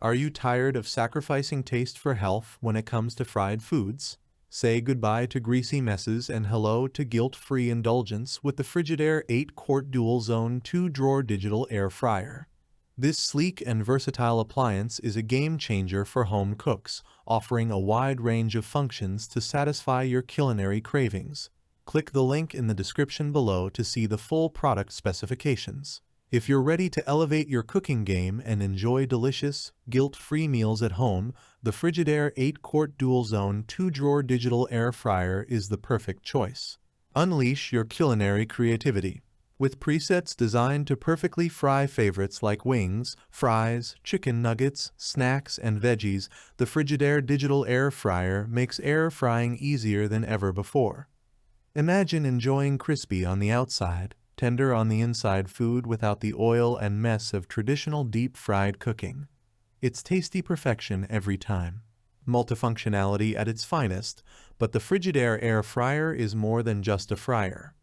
Are you tired of sacrificing taste for health when it comes to fried foods? Say goodbye to greasy messes and hello to guilt-free indulgence with the Frigidaire 8-quart dual-zone 2-drawer digital air fryer. This sleek and versatile appliance is a game-changer for home cooks, offering a wide range of functions to satisfy your culinary cravings. Click the link in the description below to see the full product specifications. If you're ready to elevate your cooking game and enjoy delicious, guilt-free meals at home, the Frigidaire 8-quart dual-zone 2-drawer digital air fryer is the perfect choice. Unleash your culinary creativity. With presets designed to perfectly fry favorites like wings, fries, chicken nuggets, snacks, and veggies, the Frigidaire digital air fryer makes air frying easier than ever before. Imagine enjoying crispy on the outside, tender on the inside food without the oil and mess of traditional deep-fried cooking. It's tasty perfection every time. Multifunctionality at its finest, but the Frigidaire air fryer is more than just a fryer.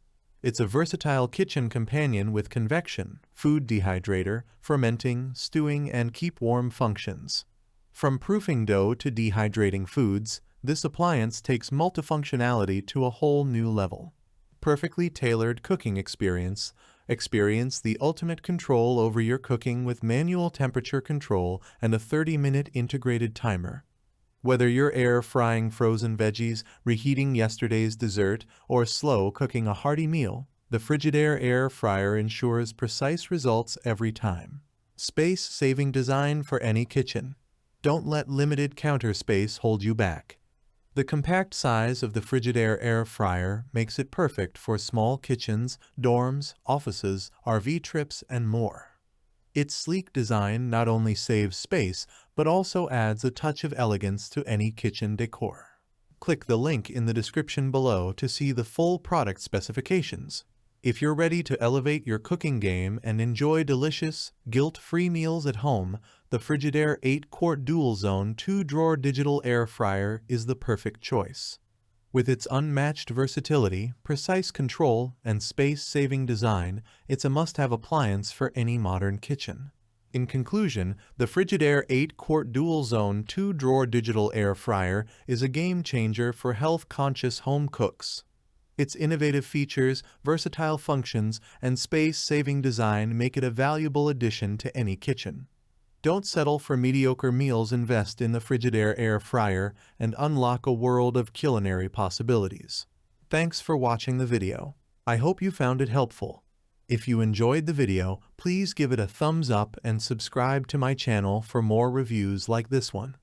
It's a versatile kitchen companion with convection, food dehydrator, fermenting, stewing, and keep warm functions. From proofing dough to dehydrating foods, this appliance takes multifunctionality to a whole new level. Perfectly tailored cooking experience. Experience the ultimate control over your cooking with manual temperature control and a 30-minute integrated timer. Whether you're air frying frozen veggies, reheating yesterday's dessert, or slow cooking a hearty meal, the Frigidaire air fryer ensures precise results every time. Space-saving design for any kitchen. Don't let limited counter space hold you back. The compact size of the Frigidaire air fryer makes it perfect for small kitchens, dorms, offices, RV trips, and more. Its sleek design not only saves space, but also adds a touch of elegance to any kitchen decor. Click the link in the description below to see the full product specifications. If you're ready to elevate your cooking game and enjoy delicious, guilt-free meals at home, the Frigidaire 8-quart dual-zone 2-drawer digital air fryer is the perfect choice. With its unmatched versatility, precise control, and space-saving design, it's a must-have appliance for any modern kitchen. In conclusion, the Frigidaire 8-quart dual-zone 2-drawer digital air fryer is a game-changer for health-conscious home cooks. Its innovative features, versatile functions, and space-saving design make it a valuable addition to any kitchen. Don't settle for mediocre meals. Invest in the Frigidaire air fryer and unlock a world of culinary possibilities. Thanks for watching the video. I hope you found it helpful. If you enjoyed the video, please give it a thumbs up and subscribe to my channel for more reviews like this one.